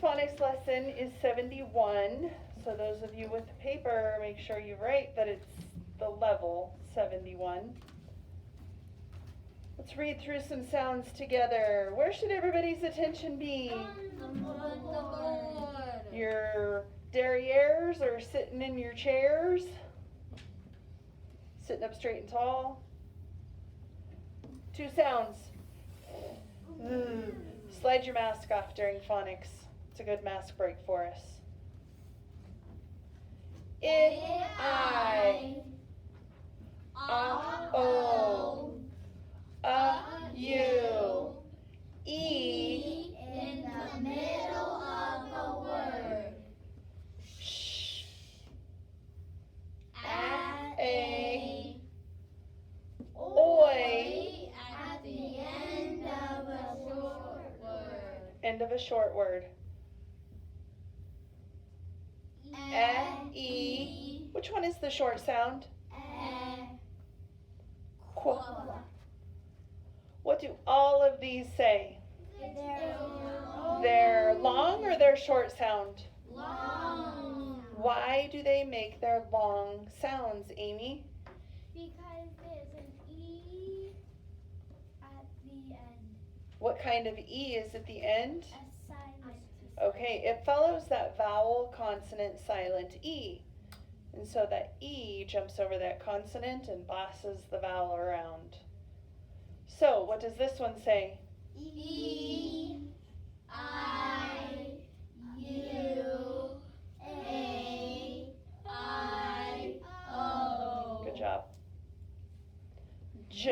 phonics lesson is 71. So those of you with the paper, make sure you write that it's the level 71. Let's read through some sounds together. Where should everybody's attention be? On the board. Your derrieres or sitting in your chairs? Sitting up straight and tall? Two sounds. Slide your mask off during phonics. It's a good mask break for us. I, O, U, E, in the middle of a word. Sh, A, Oi, at the end of a short word. end of a short word. E, which one is the short sound? Qu. What do all of these say? They're long or they're short sound? Long. Why do they make their long sounds, Amy? Because there's an E at the end. What kind of E is at the end? A silent. Okay, it follows that vowel consonant silent E. And so that E jumps over that consonant and bosses the vowel around. So what does this one say? E, I, U, A, I, O. Good job. J.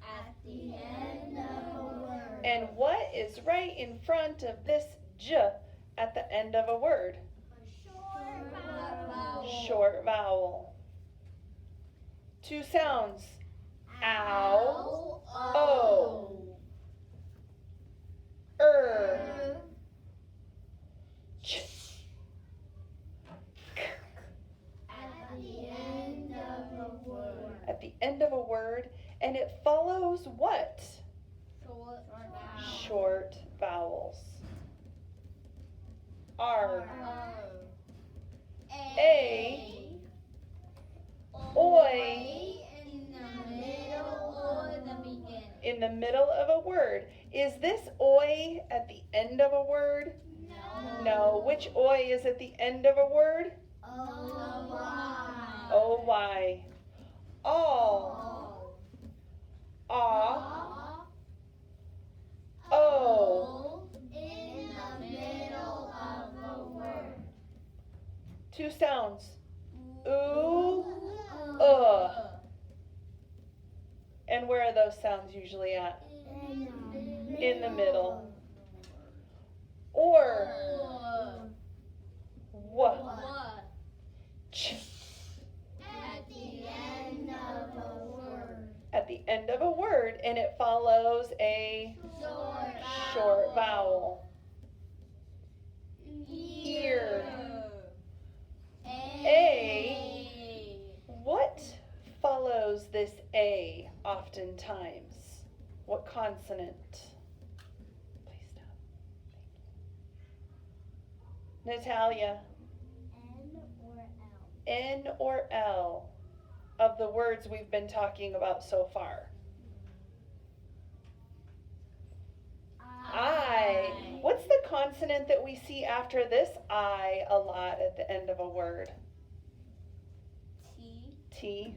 At the end of a word. And what is right in front of this J at the end of a word? Short vowel. Short vowel. Two sounds. Ow, O. Ch. At the end of a word. At the end of a word, and it follows what? Short vowels. R, A, Oi, In the middle or the beginning. in the middle of a word. Is this oi at the end of a word? No. Which oi is at the end of a word? O-Y. O-Y. All. Ah. O. In the middle of a word. Two sounds. Ooh. And where are those sounds usually at? In the middle. Or. W. Ch. At the end of a word. At the end of a word, and it follows a short vowel. Ear. A. What follows this A oftentimes? What consonant? Please stop. Natalia. N or L of the words we've been talking about so far? I. What's the consonant that we see after this I a lot at the end of a word? T.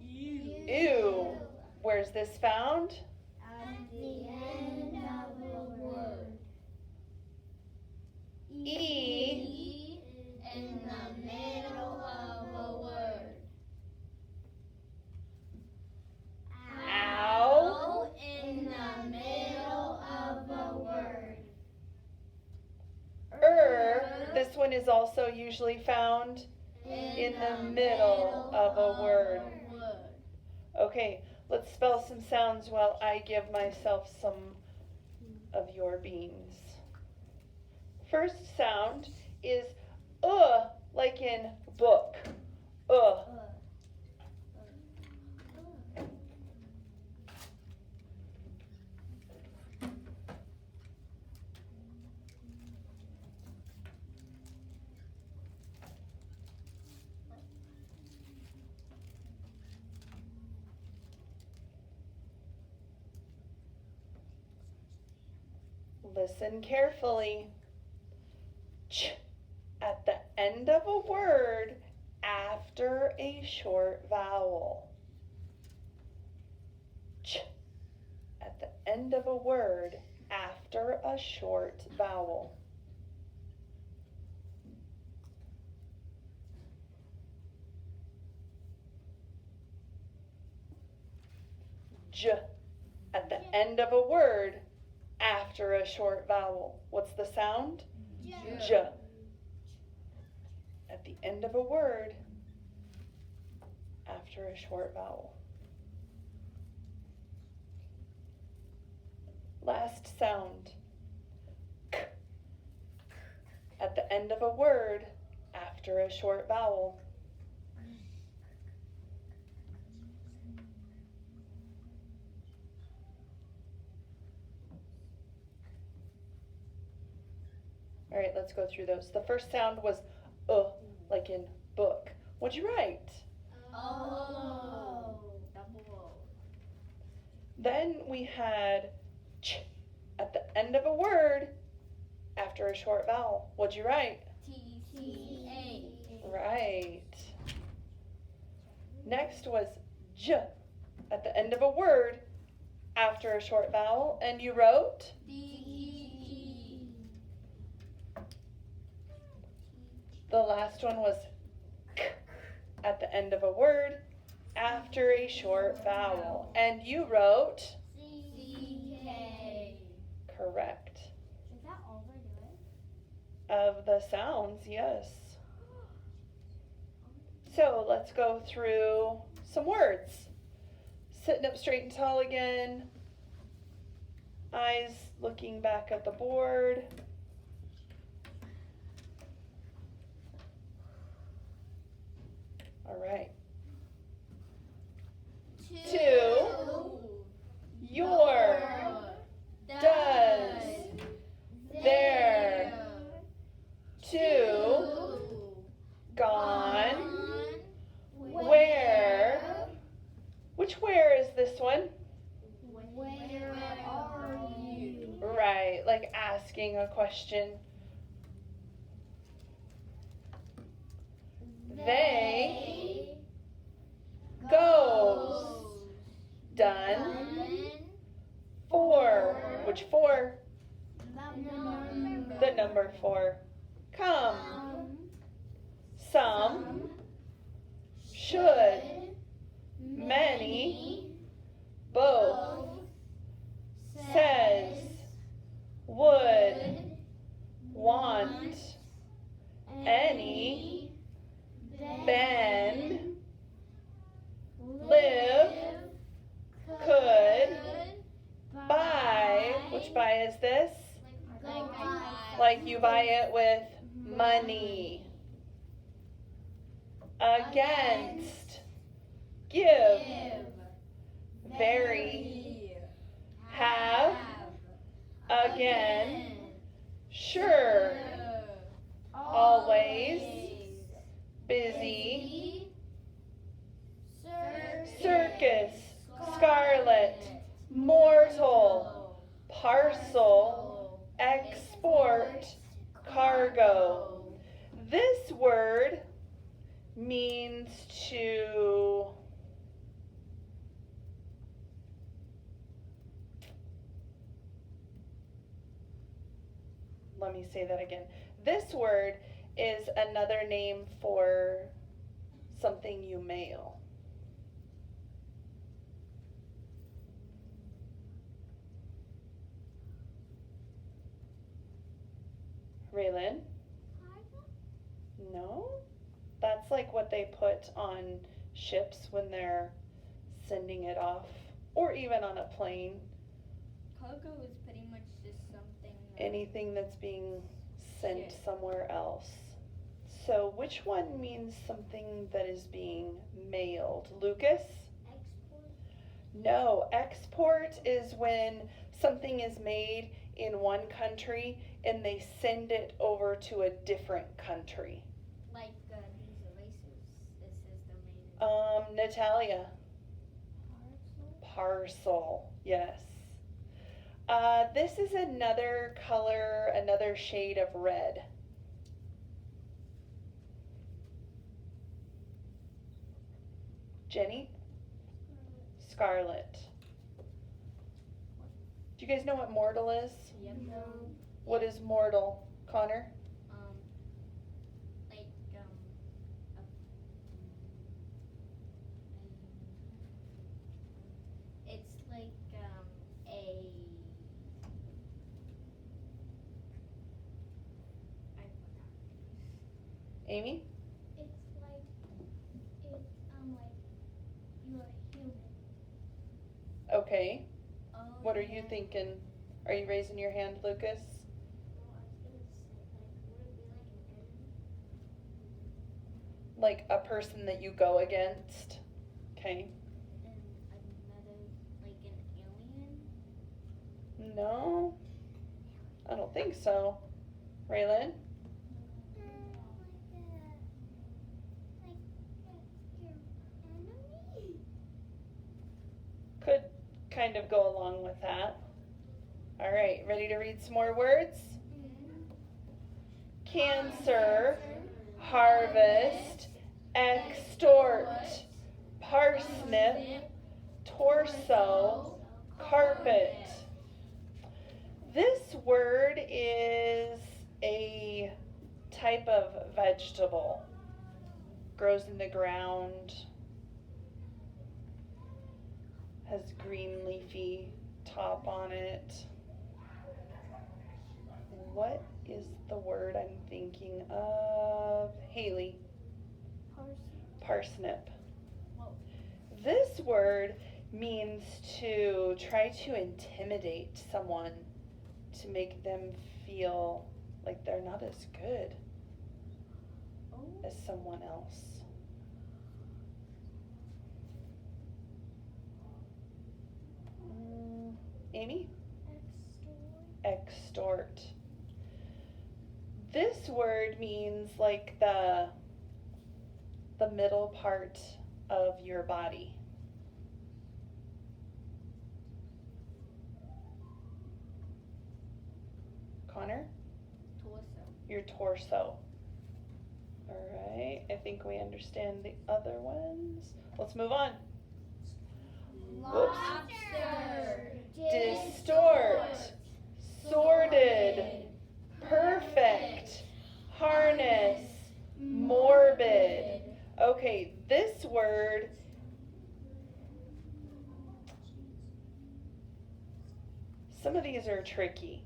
Ew. Where's this found? At the end of a word. E. In the middle of a word. Ow. In the middle of a word. This one is also usually found in the middle of a word. Okay, let's spell some sounds while I give myself some of your beans. First sound is like in book. Listen carefully. Ch at the end of a word after a short vowel. Ch at the end of a word after a short vowel. J at the end of a word after a short vowel. What's the sound? J. At the end of a word after a short vowel. Last sound. K. At the end of a word after a short vowel. All right, let's go through those. The first sound was like in book. What'd you write? Oh. Double O. Then we had ch at the end of a word after a short vowel. What'd you write? T-A. Right. Next was j at the end of a word after a short vowel, and you wrote? D-E. The last one was k at the end of a word after a short vowel, and you wrote? C-K. Correct. Is that all we're doing? Of the sounds, yes. So let's go through some words. Sitting up straight and tall again. Eyes looking back at the board. All right. Two. Your. Does. There. Two. Gone. Where. Which where is this one? Where are you? Right, like asking a question. They goes. Done. For. Which for? The number 4. Come. Some. Should. Many. Both. Says. Would. Want. Any. Been. Live. Could. Buy. Which buy is this? Like you buy it with money. Against. Give. Very. Have. Again. Sure. Always. Busy. Circus. Scarlet. Mortal. Parcel. Export. Cargo. This word means to let me say that again. This word is another name for something you mail. Raylan? No? That's like what they put on ships when they're sending it off, or even on a plane. Cargo is pretty much just something. Anything that's being sent Ship. somewhere else. So which one means something that is being mailed? Lucas? Export. No, export is when something is made in one country and they send it over to a different country. Like these erasers. It says they're made in. Natalia. Parcel. Parcel, yes. This is another color, another shade of red. Jenny? Scarlet. Do you guys know what mortal is? Yep. No. What is mortal, Connor? Like, it's like, a, I forgot. Amy? It's like you're human. Okay. Oh, What are you yeah. thinking? Are you raising your hand, Lucas? No, I was gonna say, would it be like an enemy? Like a person that you go against? Okay. And another, like an alien? No, I don't think so. Raylan? Your enemy? Could kind of go along with that. All right, ready to read some more words? Cancer, harvest, extort, parsnip, torso, carpet. This word is a type of vegetable. Grows in the ground. Has green leafy top on it. What is the word I'm thinking of? Haley. Parsnip. This word means to try to intimidate someone, to make them feel like they're not as good as someone else. Amy? Extort. This word means like the middle part of your body. Connor? Torso. Your torso. All right, I think we understand the other ones. Let's move on. Whoops. Lobster. Distort, sorted, perfect, harness, morbid. Okay, this word, some of these are tricky.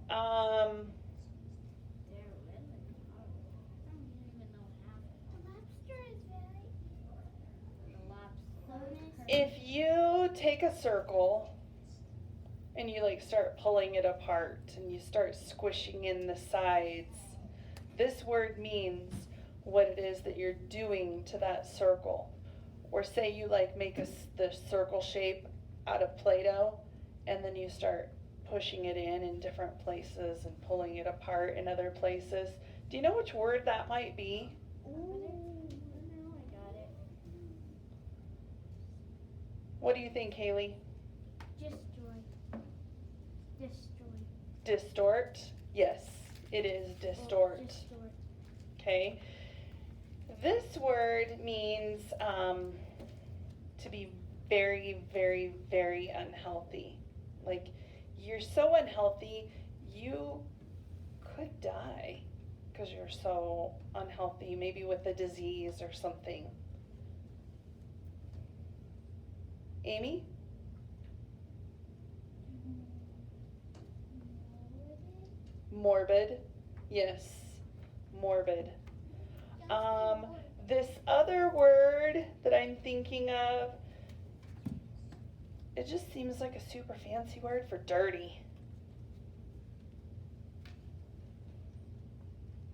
They're really hard. I don't even know half of them. The lobster is very The lobster. If you take a circle and you like start pulling it apart and you start squishing in the sides, this word means what it is that you're doing to that circle. Or say you like make the circle shape out of Play-Doh and then you start pushing it in different places and pulling it apart in other places. Do you know which word that might be? No, I got it. What do you think, Haley? Distort? Yes, it is distort. Okay. This word means to be very, very, very unhealthy. Like, you're so unhealthy, you could die because you're so unhealthy, maybe with a disease or something. Amy? Morbid. Yes, morbid. This other word that I'm thinking of, it just seems like a super fancy word for dirty.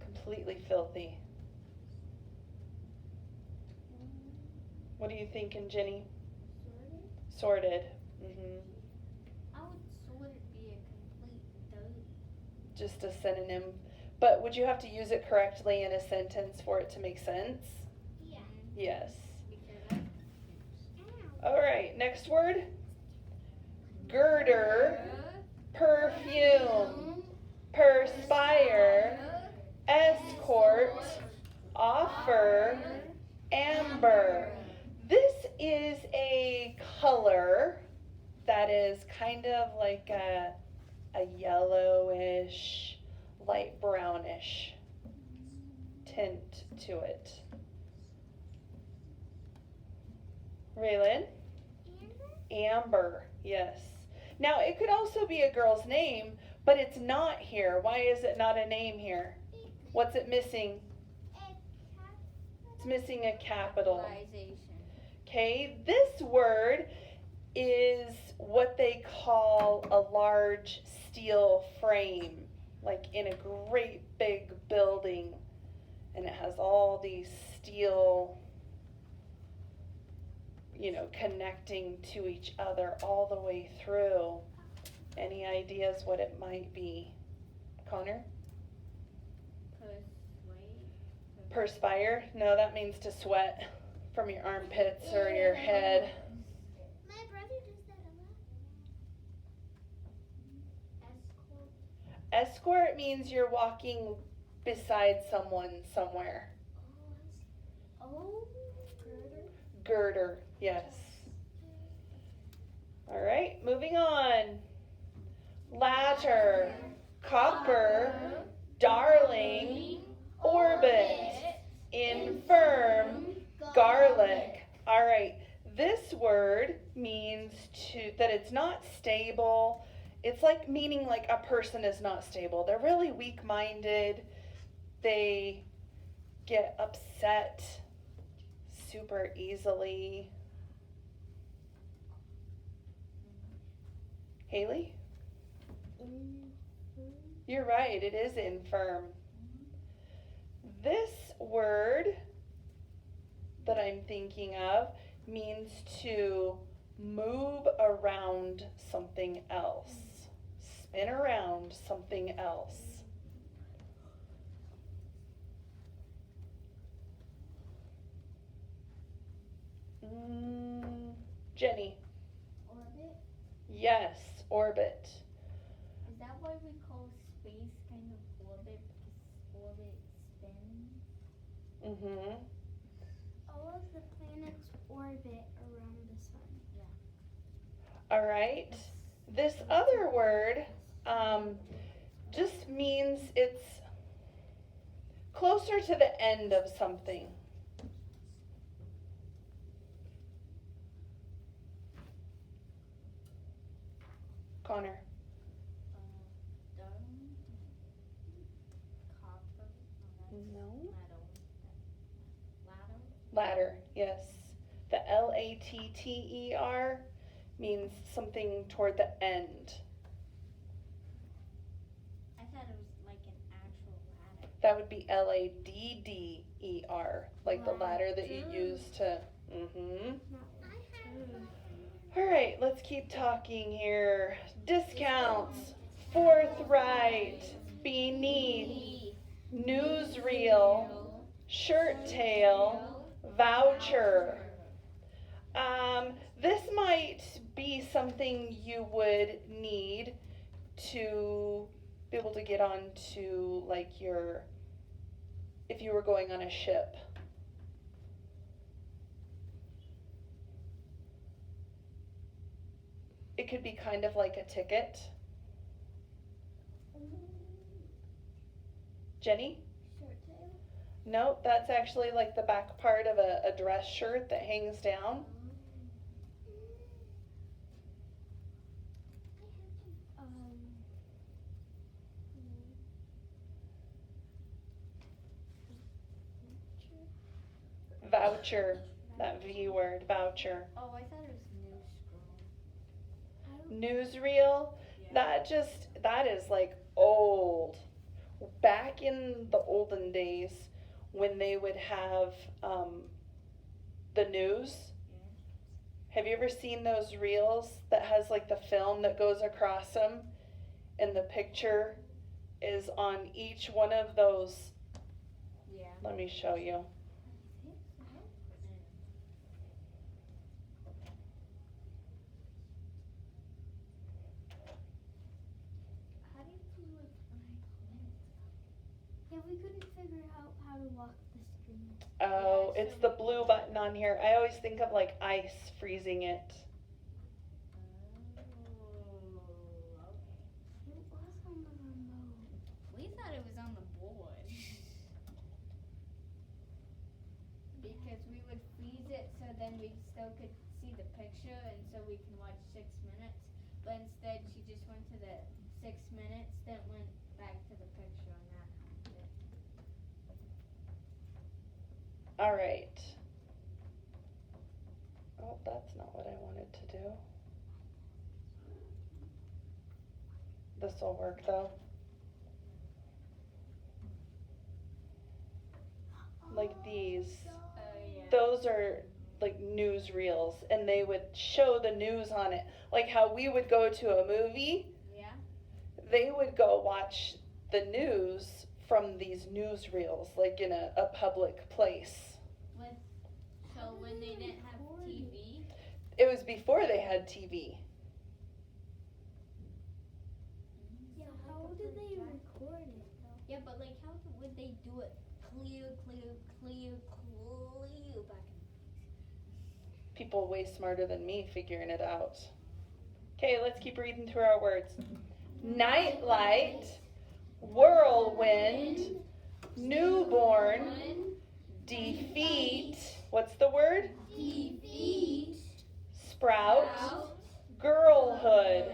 Completely filthy. What are you thinking, Jenny? Sorted. Mm-hmm. How would sorted be a complete dirty? Just a synonym. But would you have to use it correctly in a sentence for it to make sense? Yeah. Yes. Because All right, next word. Girder, perfume, perspire, escort, offer, amber. This is a color that is kind of like a yellowish, light brownish tint to it. Raylan? Amber, yes. Now, it could also be a girl's name, but it's not here. Why is it not a name here? What's it missing? It's missing a capital. Okay, this word is what they call a large steel frame, like in a great big building, and it has all these steel, connecting to each other all the way through. Any ideas what it might be? Connor? Perspire? No, that means to sweat from your armpits or your head. My brother does that a lot. Escort means you're walking beside someone somewhere. Oh, Girder, yes. All right, moving on. Ladder, copper, darling, orbit, infirm, garlic. All right, this word means that it's not stable. It's like meaning like a person is not stable. They're really weak-minded. They get upset super easily. Haley? You're right, it is infirm. This word that I'm thinking of means to move around something else, spin around something else. Jenny? Orbit? Yes, orbit. Is that why we call space kind of orbit? Because orbit spins? Mm-hmm. All of the planets orbit around the sun. Yeah. All right. This other word just means it's closer to the end of something. Connor? Copper? No. Ladder? Ladder, yes. The Latter means something toward the end. I thought it was like an actual ladder. That would be Ladder, like the ladder that you use to. All right, let's keep talking here. Discounts, forthright, beneath, newsreel, shirt tail, voucher. This might be something you would need to be able to get onto, like, if you were going on a ship. It could be kind of like a ticket. Jenny? Shirt tail? Nope, that's actually like the back part of a dress shirt that hangs down. Voucher, that V word, voucher. Oh, I thought it was Newsreel, Yeah. that is like old. Back in the olden days when they would have the news. Have you ever seen those reels that has like the film that goes across them and the picture is on each one of those? Yeah. Let me show you. Yeah, we couldn't figure out how to lock the screen. Oh, it's the blue button on here. I always think of like ice freezing it. It was on the remote. We thought it was on the board. Because we would freeze it so then we still could see the picture and so we can watch 6 minutes. But instead she just went to the 6 minutes, then went back to the picture and that counted it. All right. Oh, that's not what I wanted to do. This will work though. Like these. Yeah. Those are like newsreels, and they would show the news on it. Like how we would go to a movie, Yeah. they would go watch the news from these newsreels, like in a public place. So when they didn't have TV? It was before they had TV. Yeah, how did they record it though? Yeah, but like how would they do it? Clear back in. People way smarter than me figuring it out. Okay, let's keep reading through our words. Nightlight, whirlwind, newborn, defeat. What's the word? Defeat. Sprout, girlhood.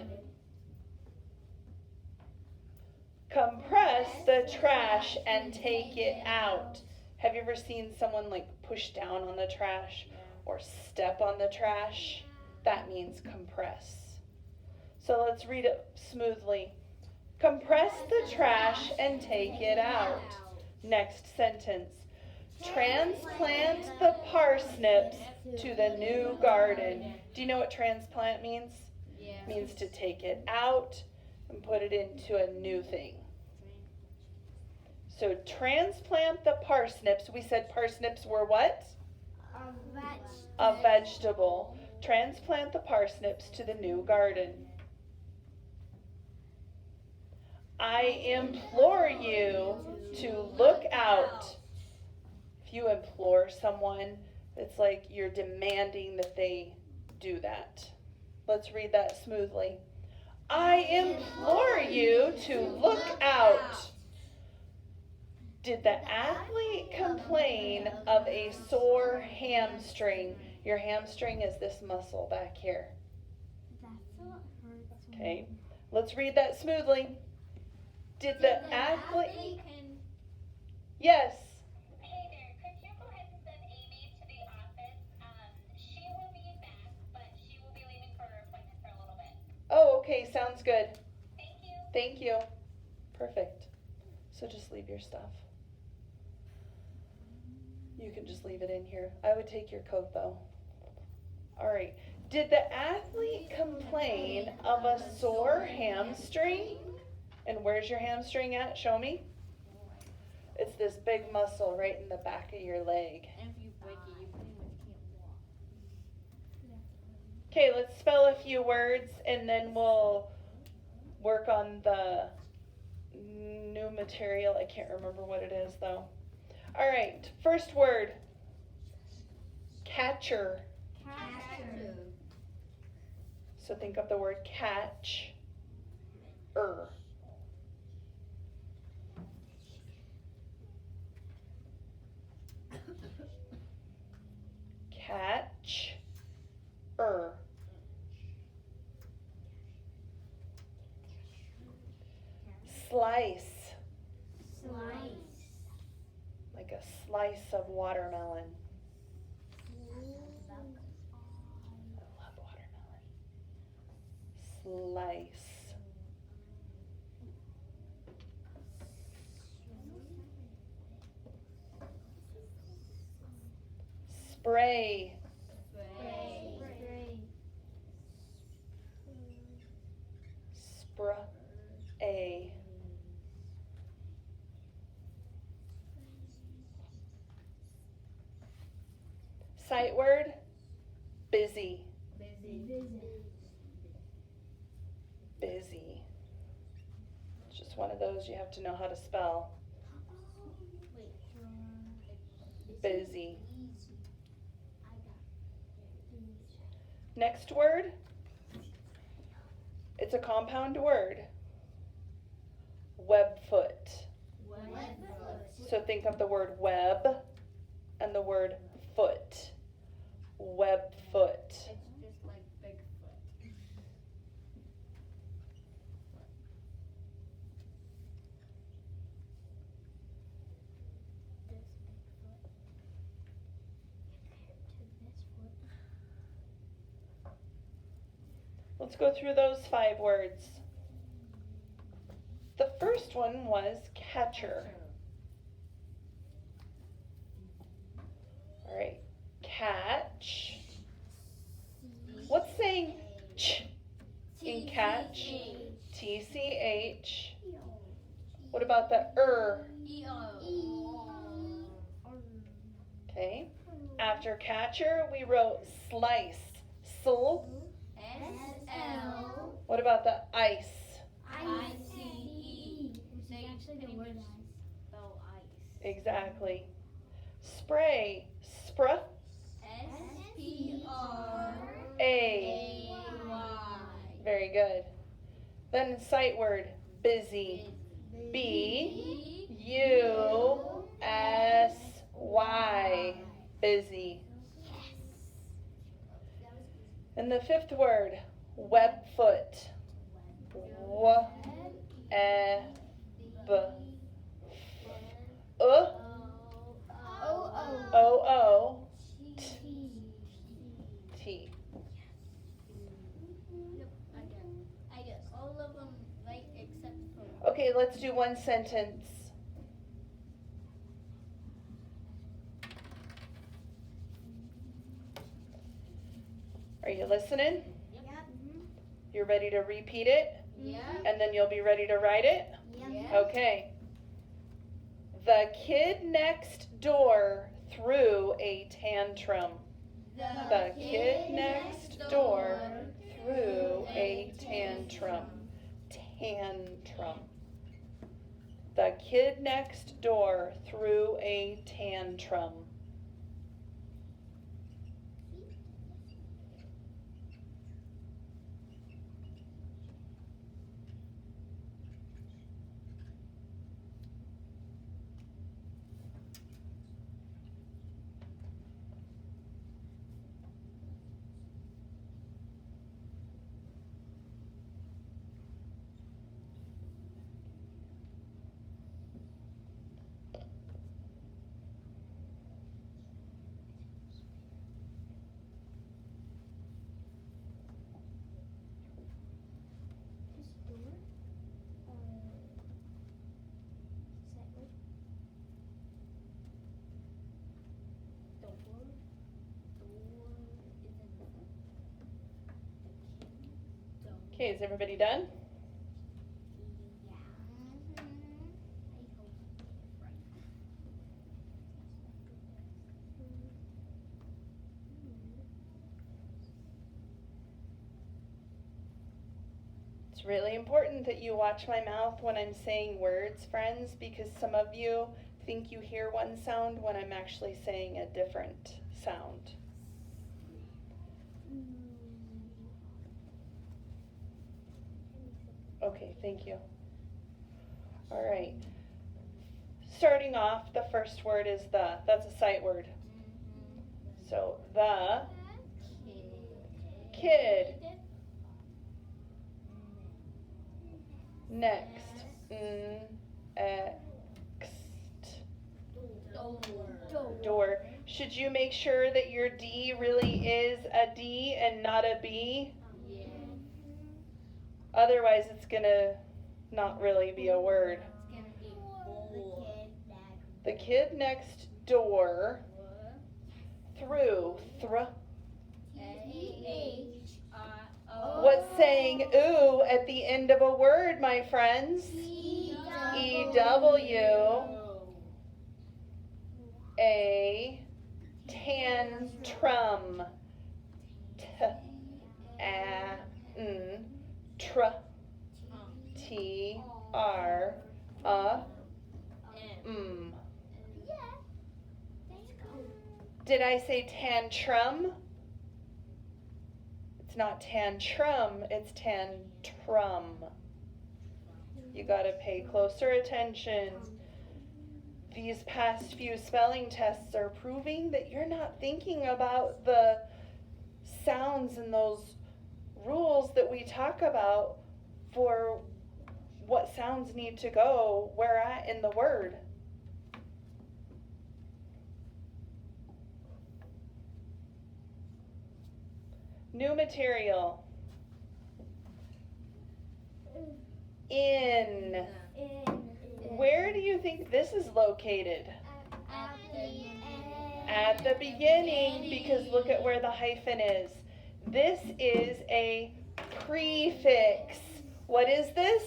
Compress the trash and take it out. Have you ever seen someone like push down on the trash or step on the trash? That means compress. So let's read it smoothly. Compress the trash and take it out. Next sentence. Transplant the parsnips to the new garden. Do you know what transplant means? Yeah. It means to take it out and put it into a new thing. So transplant the parsnips. We said parsnips were what? A vegetable. Transplant the parsnips to the new garden. I implore you to look out. If you implore someone, it's like you're demanding that they do that. Let's read that smoothly. I implore you to look out. Did the athlete complain of a sore hamstring? Your hamstring is this muscle back here. That's what hurts. Okay, let's read that smoothly. Did the athlete? Yes. Hey there, could you go ahead and send Amy to the office? She will be back, but she will be leaving for her appointment for a little bit. Oh, okay, sounds good. Thank you. Thank you. Perfect. So just leave your stuff. You can just leave it in here. I would take your coat though. All right. Did the athlete complain of a sore hamstring? And where's your hamstring at? Show me. It's this big muscle right in the back of your leg. And if you break it, you pretty much can't walk. Okay, let's spell a few words and then we'll work on the new material. I can't remember what it is though. All right, first word. Catcher. Catcher. So think of the word catch. Catch. Slice. Like a slice of watermelon. I love watermelon. Slice. Spray. Spray. Sight word, busy. Busy. It's just one of those you have to know how to spell. busy. I got easy. Next word. It's a compound word. Webfoot. So think of the word web and the word foot. Webfoot. It's just like Bigfoot. This big foot compared to this foot. Let's go through those 5 words. The first one was catcher. All right, catch. What's saying ch in catch? TCH. What about the Okay. After catcher, we wrote slice. Sl. SL. What about the ice? ICE. Which is actually the word ice. Spell ice. Exactly. Spray. Spr. SPRAY. Very good. Then sight word, busy. B-U-S-Y. Busy. And the 5th word, webfoot. W-E-B-O-O-T. I get all of them right except for Okay, let's do one sentence. Are you listening? You're ready to repeat it? And then you'll be ready to write it? Okay. The kid next door threw a tantrum. The kid next door threw a tantrum. Tantrum. The kid next door threw a tantrum. This door. Okay, is everybody done? It's really important that you watch my mouth when I'm saying words, friends, because some of you think you hear one sound when I'm actually saying a different sound. Okay, thank you. All right. Starting off, the first word is the. That's a sight word. So, the kid. Next. Door. Should you make sure that your D really is a D and not a B? Yeah. Otherwise, it's going to not really be a word. It's gonna be bull. The kid next door threw. What's saying ooh at the end of a word, my friends? E-W. A tantrum. Tr. T-R. Did I say tantrum? It's not tantrum, it's tantrum. You gotta pay closer attention. These past few spelling tests are proving that you're not thinking about the sounds and those rules that we talk about for what sounds need to go where at in the word. New material. In. Where do you think this is located? At the beginning, because look at where the hyphen is. This is a prefix. What is this?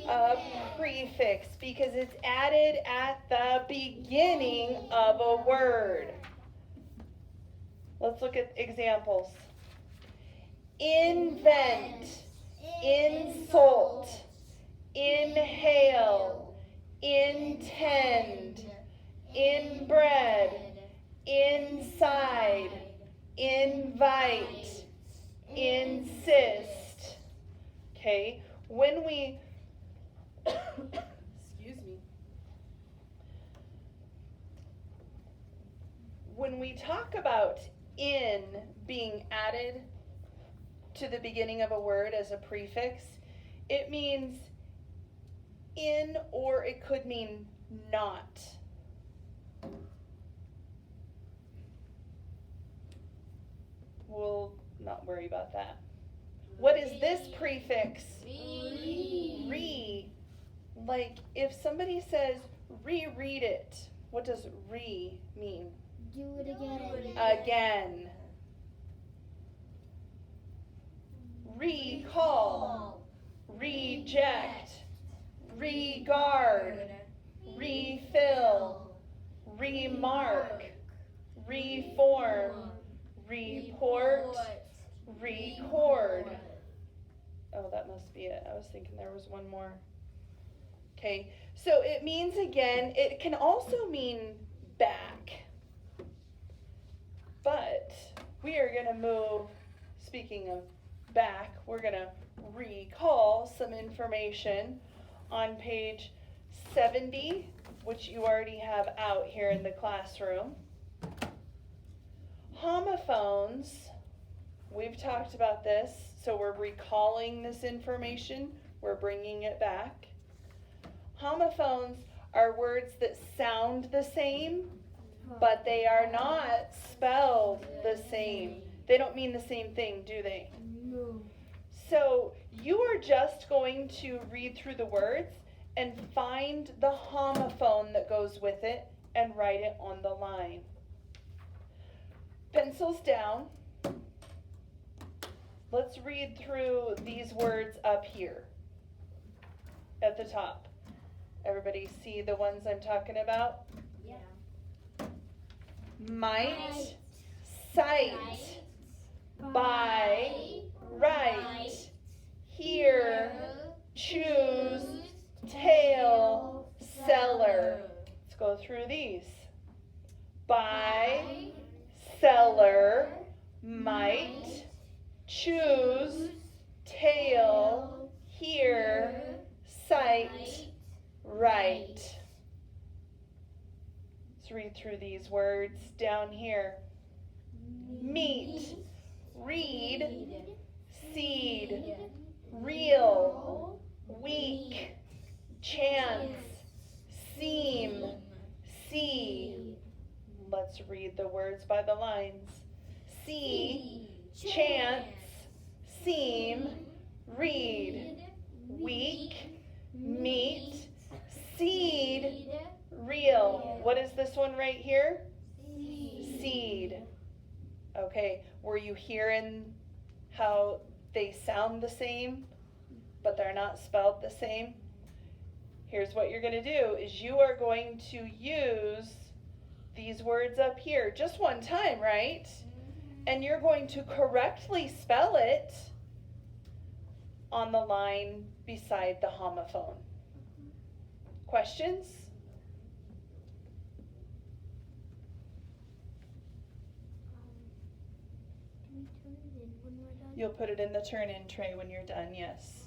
A prefix, because it's added at the beginning of a word. Let's look at examples. Invent, insult, inhale, intend, inbred, inside, invite, insist. Okay, when we, excuse me, when we talk about in being added to the beginning of a word as a prefix, it means in, or it could mean not. We'll not worry about that. What is this prefix? Re. Like if somebody says reread it, what does re mean? Do it again. Again. Recall, reject, regard, refill, remark, reform, report, record. Oh, that must be it. I was thinking there was one more. Okay, so it means again, it can also mean back. But we are going to move, speaking of back, we're going to recall some information on page 70, which you already have out here in the classroom. Homophones, we've talked about this, so we're recalling this information, we're bringing it back. Homophones are words that sound the same, but they are not spelled the same. They don't mean the same thing, do they? No. So you are just going to read through the words and find the homophone that goes with it and write it on the line. Pencils down. Let's read through these words up here at the top. Everybody see the ones I'm talking about? Yeah. Might, sight, buy, right, hear, choose, tail, seller. Let's go through these. Buy, seller, might, choose, tail, hear, sight, right. Let's read through these words down here. Meet, read, seed, real, weak, chance, seem, see. Let's read the words by the lines. See, chance, seem, read, weak, meet, seed, real. What is this one right here? Seed. Okay, were you hearing how they sound the same, but they're not spelled the same? Here's what you're going to do is you are going to use these words up here just one time, right? And you're going to correctly spell it on the line beside the homophone. Questions? we turn it in when we're done? You'll put it in the turn-in tray when you're done, yes.